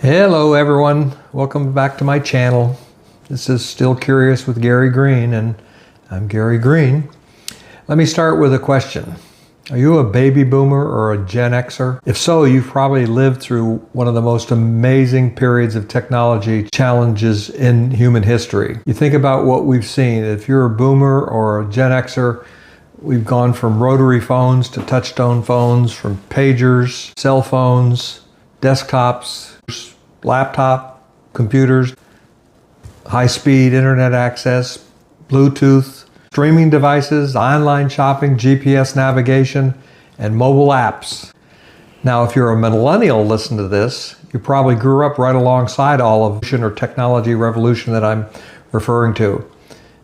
Hello everyone, welcome back to my channel. This is Still Curious with Gary Green, and I'm Gary Green. Let me start with a question. Are you a baby boomer or a Gen Xer? If so, you've probably lived through one of the most amazing periods of technology challenges in human history. You think about what we've seen. If you're a boomer or a Gen Xer, we've gone from rotary phones to touch-tone phones, from pagers, cell phones, desktops, laptop, computers, high-speed internet access, Bluetooth, streaming devices, online shopping, GPS navigation, and mobile apps. Now, if you're a millennial, listen to this, you probably grew up right alongside all of the technology revolution that I'm referring to.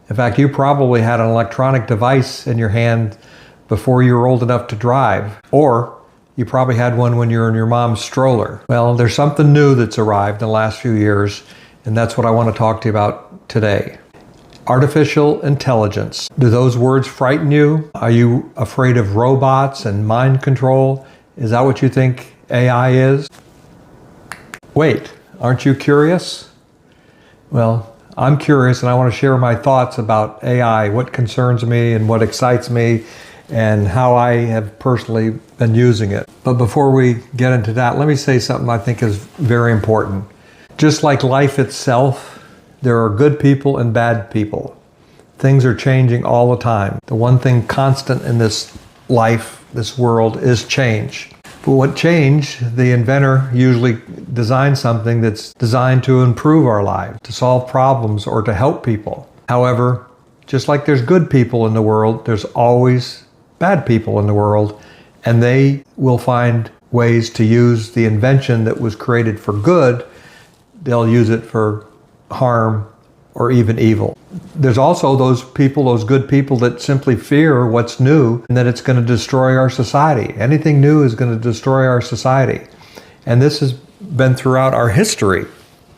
In fact, you probably had an electronic device in your hand before you were old enough to drive, or you probably had one when you were in your mom's stroller. Well, there's something new that's arrived in the last few years, and that's what I want to talk to you about today. Artificial intelligence. Do those words frighten you? Are you afraid of robots and mind control? Is that what you think AI is? Wait, aren't you curious? Well, I'm curious, and I want to share my thoughts about AI, what concerns me and what excites me, and how I have personally been using it. But before we get into that, let me say something I think is very important. Just like life itself, there are good people and bad people. Things are changing all the time. The one thing constant in this life, this world, is change. But what change, the inventor usually designs something that's designed to improve our lives, to solve problems, or to help people. However, just like there's good people in the world, there's always bad people in the world, and they will find ways to use the invention that was created for good. They'll use it for harm or even evil. There's also those people, those good people, that simply fear what's new and that it's going to destroy our society. Anything new is going to destroy our society. And this has been throughout our history.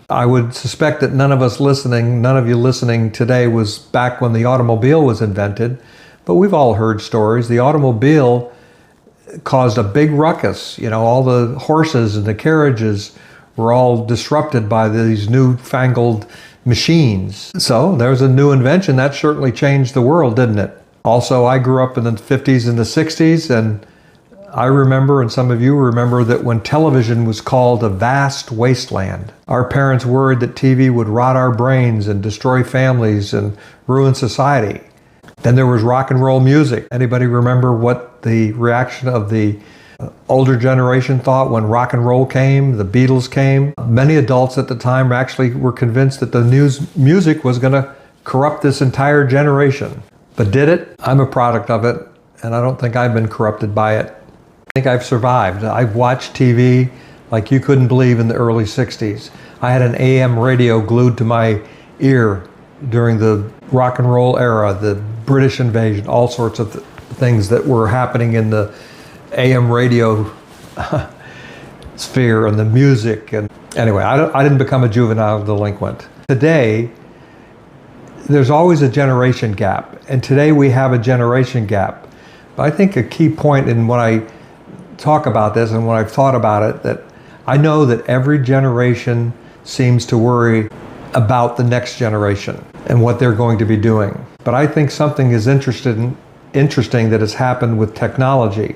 I would suspect that none of you listening today was back when the automobile was invented. But we've all heard stories. The automobile caused a big ruckus. You know, all the horses and the carriages were all disrupted by these newfangled machines. So there's a new invention that certainly changed the world, didn't it? Also, I grew up in the 50s and the 60s, and I remember, and some of you remember, that when television was called a vast wasteland. Our parents worried that TV would rot our brains and destroy families and ruin society. Then there was rock and roll music. Anybody remember what the reaction of the older generation thought when rock and roll came, the Beatles came? Many adults at the time actually were convinced that the music was going to corrupt this entire generation. But did it? I'm a product of it, and I don't think I've been corrupted by it. I think I've survived. I've watched TV like you couldn't believe in the early 60s. I had an AM radio glued to my ear during the rock and roll era, the British invasion, all sorts of things that were happening in the AM radio sphere, and the music. And anyway, I didn't become a juvenile delinquent. Today, there's always a generation gap, and today we have a generation gap. But I think a key point in when I talk about this and when I've thought about it, that I know that every generation seems to worry about the next generation and what they're going to be doing. But I think something is interesting that has happened with technology.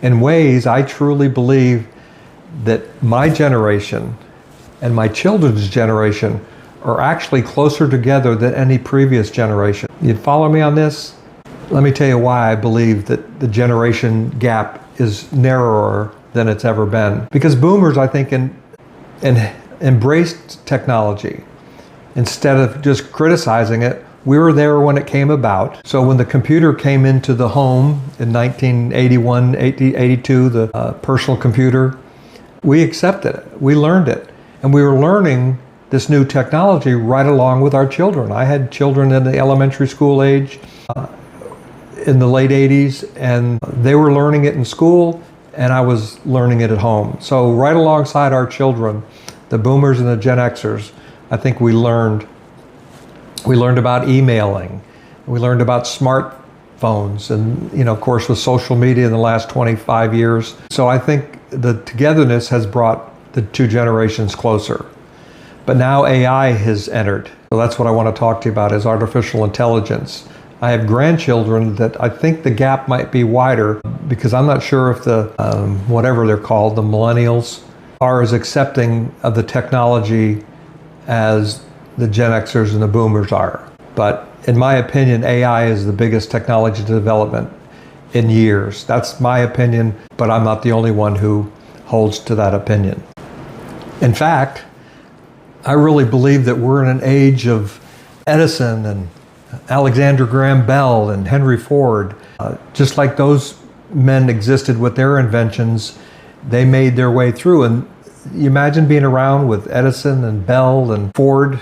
In ways, I truly believe that my generation and my children's generation are actually closer together than any previous generation. You follow me on this? Let me tell you why I believe that the generation gap is narrower than it's ever been. Because boomers, I think, embraced technology. Instead of just criticizing it, we were there when it came about. So when the computer came into the home in 1981, 82, the personal computer, we accepted it, we learned it. And we were learning this new technology right along with our children. I had children in the elementary school age in the late 80s, and they were learning it in school, and I was learning it at home. So right alongside our children, the boomers and the Gen Xers, I think we learned about emailing. We learned about smartphones, and of course with social media in the last 25 years. So I think the togetherness has brought the two generations closer. But now AI has entered. So that's what I want to talk to you about, is artificial intelligence. I have grandchildren that I think the gap might be wider, because I'm not sure if the, whatever they're called, the millennials, are as accepting of the technology as the Gen Xers and the boomers are. But in my opinion, AI is the biggest technology development in years. That's my opinion, but I'm not the only one who holds to that opinion. In fact, I really believe that we're in an age of Edison and Alexander Graham Bell and Henry Ford. Just like those men existed with their inventions, they made their way through. And you imagine being around with Edison and Bell and Ford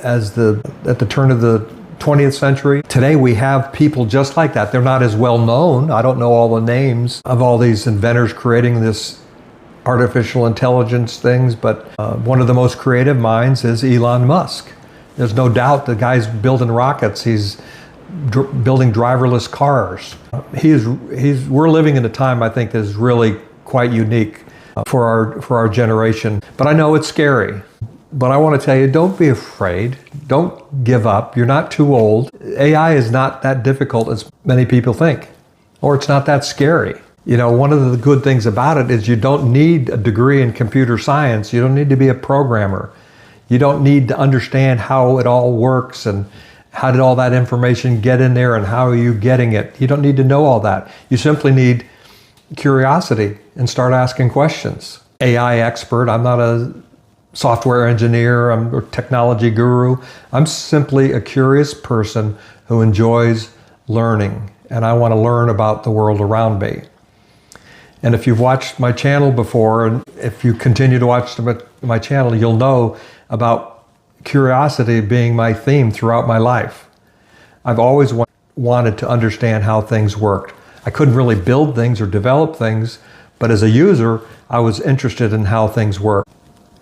at the turn of the 20th century. Today we have people just like that. They're not as well known. I don't know all the names of all these inventors creating this artificial intelligence things, but one of the most creative minds is Elon Musk. There's no doubt the guy's building rockets. He's building driverless cars. We're living in a time, I think, that is really quite unique for our generation. But I know it's scary. But I want to tell you, don't be afraid. Don't give up. You're not too old. AI is not that difficult as many people think, or it's not that scary. You know, one of the good things about it is you don't need a degree in computer science. You don't need to be a programmer. You don't need to understand how it all works and how did all that information get in there and how are you getting it. You don't need to know all that. You simply need curiosity and start asking questions. AI expert, I'm not a software engineer, I'm a technology guru. I'm simply a curious person who enjoys learning, and I want to learn about the world around me. And if you've watched my channel before, and if you continue to watch my channel, you'll know about curiosity being my theme throughout my life. I've always wanted to understand how things worked. I couldn't really build things or develop things, but as a user, I was interested in how things work.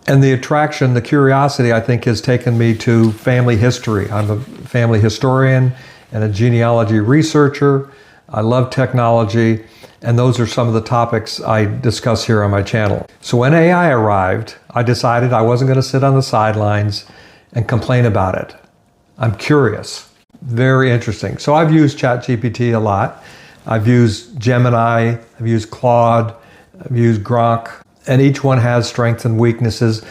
And the attraction, the curiosity, I think, has taken me to family history. I'm a family historian and a genealogy researcher. I love technology, and those are some of the topics I discuss here on my channel. So when AI arrived, I decided I wasn't going to sit on the sidelines and complain about it. I'm curious. Very interesting. So I've used ChatGPT a lot. I've used Gemini, I've used Claude, I've used Grok, and each one has strengths and weaknesses,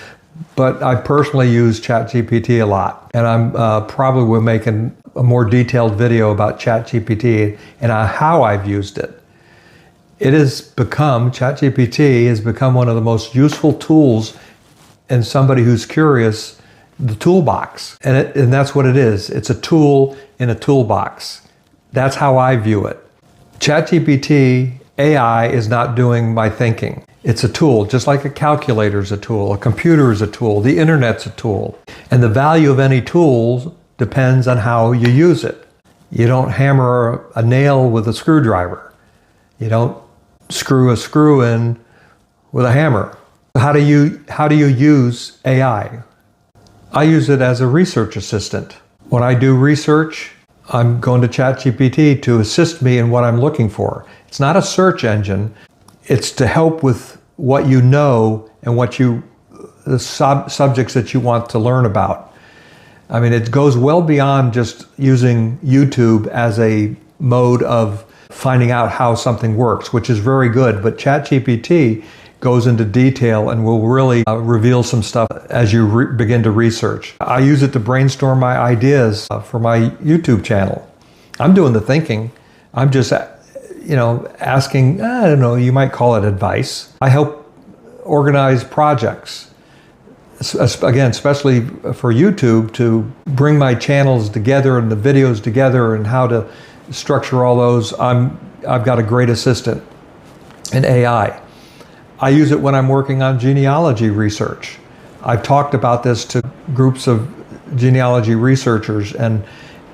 but I personally use ChatGPT a lot. And I'm probably will make a more detailed video about ChatGPT and how I've used it. ChatGPT has become one of the most useful tools in somebody who's curious, the toolbox. And that's what it is. It's a tool in a toolbox. That's how I view it. ChatGPT, AI is not doing my thinking. It's a tool, just like a calculator is a tool, a computer is a tool, the internet's a tool. And the value of any tool depends on how you use it. You don't hammer a nail with a screwdriver. You don't screw a screw in with a hammer. How do you use AI? I use it as a research assistant. When I do research, I'm going to ChatGPT to assist me in what I'm looking for. It's not a search engine. It's to help with what you know and the subjects that you want to learn about. I mean, it goes well beyond just using YouTube as a mode of finding out how something works, which is very good. But ChatGPT goes into detail and will really reveal some stuff as you begin to research. I use it to brainstorm my ideas for my YouTube channel. I'm doing the thinking. I'm just asking, I don't know, you might call it advice. I help organize projects, again, especially for YouTube, to bring my channels together and the videos together and how to structure all those. I've got a great assistant in AI. I use it when I'm working on genealogy research. I've talked about this to groups of genealogy researchers, and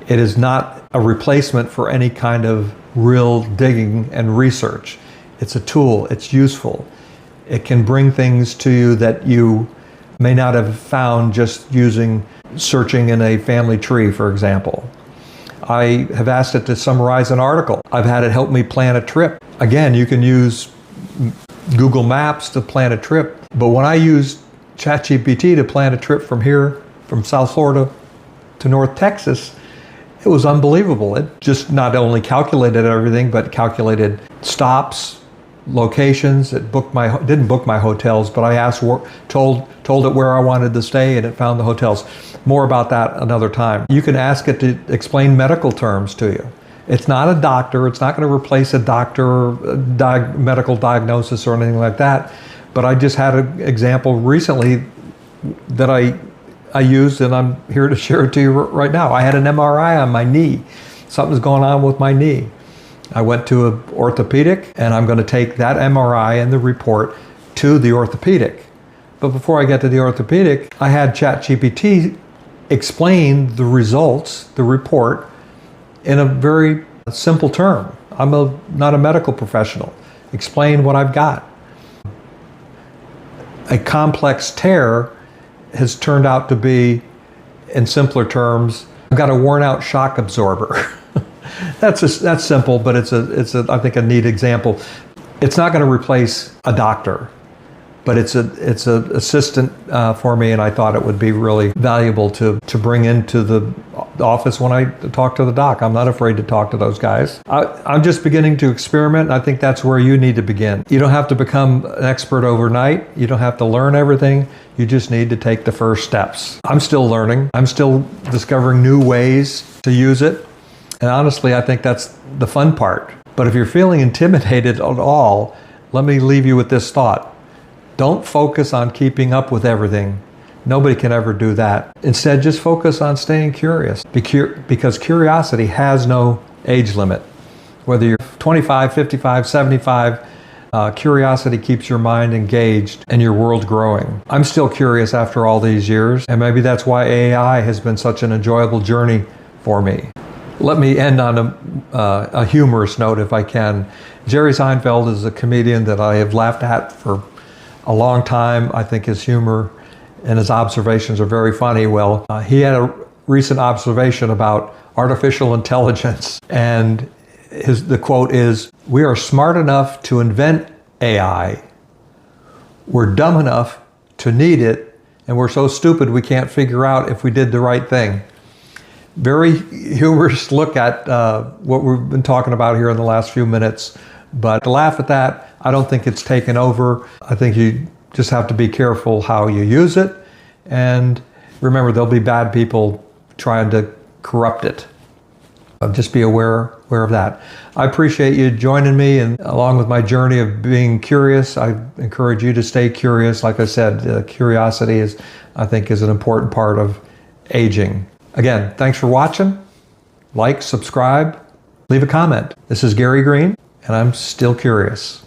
it is not a replacement for any kind of real digging and research. It's a tool, it's useful. It can bring things to you that you may not have found just searching in a family tree, for example. I have asked it to summarize an article. I've had it help me plan a trip. Again, you can use Google Maps to plan a trip. But when I used ChatGPT to plan a trip from here, from South Florida to North Texas, it was unbelievable. It just not only calculated everything, but calculated stops, locations. It didn't book my hotels, but I told it where I wanted to stay, and it found the hotels. More about that another time. You can ask it to explain medical terms to you. It's not a doctor. It's not going to replace a doctor, medical diagnosis or anything like that. But I just had an example recently that I used, and I'm here to share it to you right now. I had an MRI on my knee. Something's going on with my knee. I went to an orthopedic, and I'm going to take that MRI and the report to the orthopedic. But before I get to the orthopedic, I had ChatGPT explain the results, the report, in a very simple term. I'm not a medical professional. Explain what I've got. A complex tear has turned out to be, in simpler terms, I've got a worn out shock absorber. That's simple, but it's I think a neat example. It's not going to replace a doctor, but it's an assistant for me, and I thought it would be really valuable to bring into the office when I talk to the doc. I'm not afraid to talk to those guys. I'm just beginning to experiment, and I think that's where you need to begin. You don't have to become an expert overnight. You don't have to learn everything. You just need to take the first steps. I'm still learning. I'm still discovering new ways to use it. And honestly, I think that's the fun part. But if you're feeling intimidated at all, let me leave you with this thought. Don't focus on keeping up with everything. Nobody can ever do that. Instead, just focus on staying curious, because curiosity has no age limit. Whether you're 25, 55, 75, curiosity keeps your mind engaged and your world growing. I'm still curious after all these years, and maybe that's why AI has been such an enjoyable journey for me. Let me end on a humorous note, if I can. Jerry Seinfeld is a comedian that I have laughed at for a long time. I think his humor and his observations are very funny. Well, he had a recent observation about artificial intelligence, and the quote is, "We are smart enough to invent AI. We're dumb enough to need it, and we're so stupid we can't figure out if we did the right thing." Very humorous look at what we've been talking about here in the last few minutes. But to laugh at that, I don't think it's taken over. I think you just have to be careful how you use it. And remember, there'll be bad people trying to corrupt it. Just be aware of that. I appreciate you joining me, and along with my journey of being curious, I encourage you to stay curious. Like I said, curiosity I think is an important part of aging. Again, thanks for watching. Like, subscribe, leave a comment. This is Gary Green, and I'm still curious.